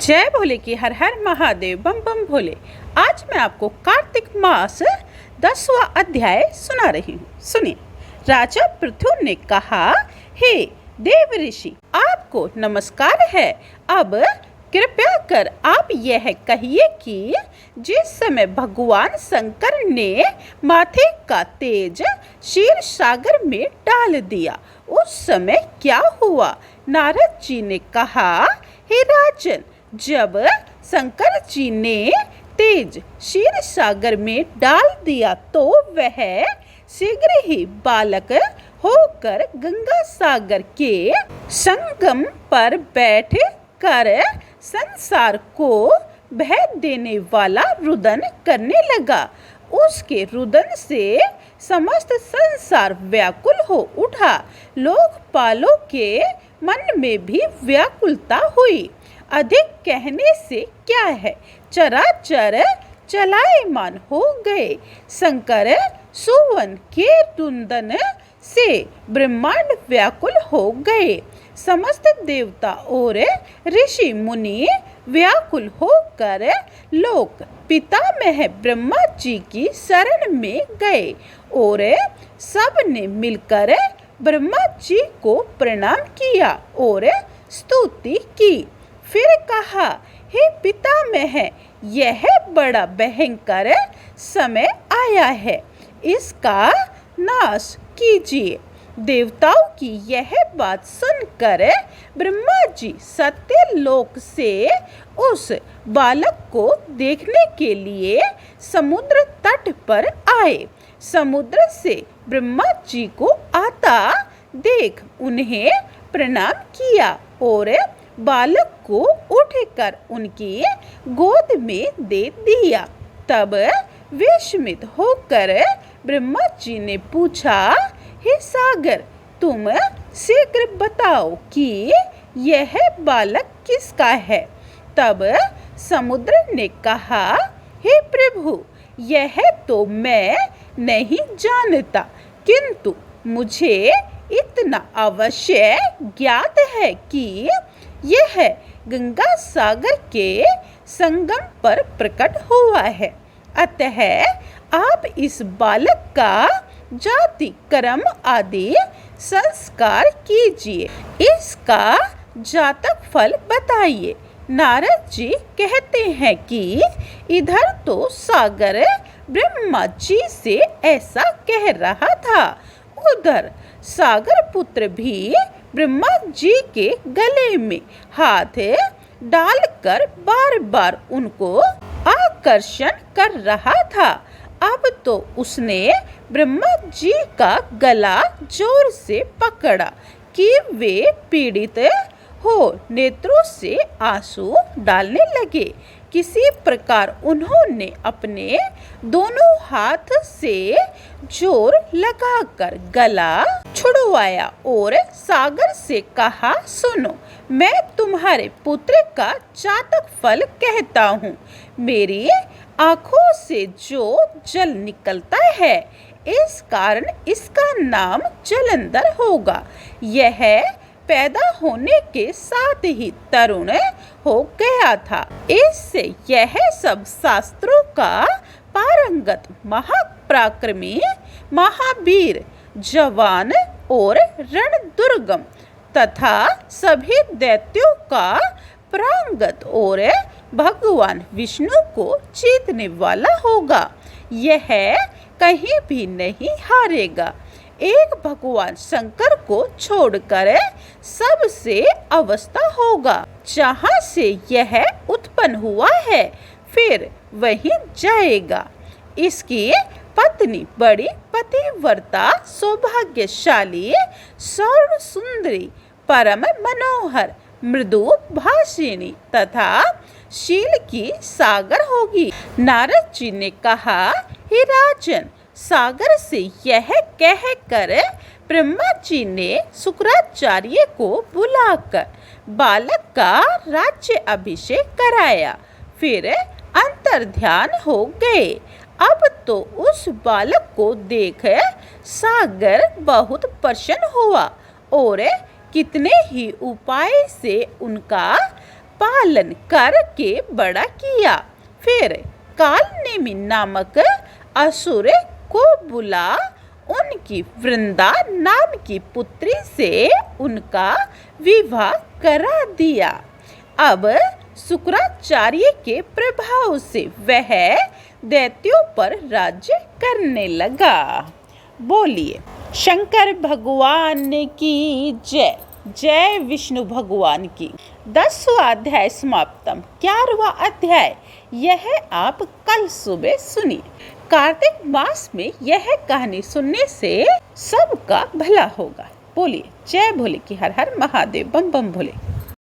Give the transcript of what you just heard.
जय भोले की हर हर महादेव बम बम भोले। आज मैं आपको कार्तिक मास 10वां अध्याय सुना रही हूँ। सुनिए। राजा पृथु ने कहा, हे देव ऋषि, आपको नमस्कार है। अब कृपया कर आप यह कहिए कि जिस समय भगवान शंकर ने माथे का तेज क्षीर सागर में डाल दिया, उस समय क्या हुआ? नारद जी ने कहा, हे राजन, जब शंकर जी ने तेज क्षीर सागर में डाल दिया तो वह शीघ्र ही बालक होकर गंगा सागर के संगम पर बैठ कर संसार को भय देने वाला रुदन करने लगा। उसके रुदन से समस्त संसार व्याकुल हो उठा। लोकपालों के मन में भी व्याकुलता हुई। अधिक कहने से क्या है, चराचर चलायमान हो गए। शंकर सुवन के रुदन से ब्रह्मांड व्याकुल हो गए। समस्त देवता और ऋषि मुनि व्याकुल होकर लोक पितामह ब्रह्मा जी की शरण में गए और सब ने मिलकर ब्रह्मा जी को प्रणाम किया और स्तुति की। फिर कहा, हे पितामह, यह बड़ा भयंकर समय आया है, इसका नाश कीजिए। देवताओं की यह बात सुनकर ब्रह्मा जी सत्यलोक से उस बालक को देखने के लिए समुद्र तट पर आए। समुद्र से ब्रह्मा जी को आता देख उन्हें प्रणाम किया और बालक को उठकर उनकी गोद में दे दिया। तब विस्मित होकर ब्रह्मा जी ने पूछा, हे सागर, तुम शीघ्र बताओ कि यह बालक किसका है? तब समुद्र ने कहा, हे प्रभु, यह तो मैं नहीं जानता, किंतु मुझे इतना अवश्य ज्ञात है कि यह गंगा सागर के संगम पर प्रकट हुआ है। अतः आप इस बालक का जाति कर्म आदि संस्कार कीजिए। इसका जातक फल बताइए। नारद जी कहते हैं कि इधर तो सागर ब्रह्मा जी से ऐसा कह रहा था, उधर सागर पुत्र भी ब्रह्मा जी के गले में हाथ डालकर बार बार उनको आकर्षण कर रहा था। अब तो उसने ब्रह्मा जी का गला जोर से पकड़ा कि वे पीड़ित हो नेत्रों से आंसू डालने लगे। किसी प्रकार उन्होंने अपने दोनों हाथ से जोर लगाकर गला छुड़वाया और सागर से कहा, सुनो, मैं तुम्हारे पुत्र का जातक फल कहता हूँ। मेरी आँखों से जो जल निकलता है, इस कारण इसका नाम जलंधर होगा। यह पैदा होने के साथ ही तरुण हो गया था। इससे यह सब शास्त्रों का पारंगत महापराक्रमी, महावीर, जवान और रणदुर्गम तथा सभी दैत्यों का प्रांगत और भगवान विष्णु को जीतने वाला होगा। यह कहीं भी नहीं हारेगा। एक भगवान शंकर को छोड़कर सबसे अवस्था होगा। जहाँ से यह उत्पन्न हुआ है, फिर वहीं जाएगा। इसकी पत्नी बड़ी पतिव्रता, सौभाग्यशाली, सर्व सुंदरी, परम मनोहर, मृदु भाषिणी तथा शील की सागर होगी। नारद जी ने कहा, हे राजन, सागर से यह कहकर ब्रह्मा जी ने शुक्राचार्य को बुलाकर बालक का राज्य अभिषेक कराया। फिर अंतर्ध्यान हो गए। अब तो उस बालक को देख सागर बहुत प्रसन्न हुआ और कितने ही उपाय से उनका पालन करके बड़ा किया। फिर काल नेमि नामक असुर को बुला उनकी वृंदा नाम की पुत्री से उनका विवाह करा दिया। अब शुक्राचार्य के प्रभाव से वह दैत्यों पर राज्य करने लगा। बोलिए शंकर भगवान की जय। जय विष्णु भगवान की। 10वां अध्याय समाप्तम। 11वां अध्याय यह आप कल सुबह सुनिए। कार्तिक मास में यह कहानी सुनने से सबका भला होगा। बोलिए जय भोले की हर हर महादेव बम बम भोले।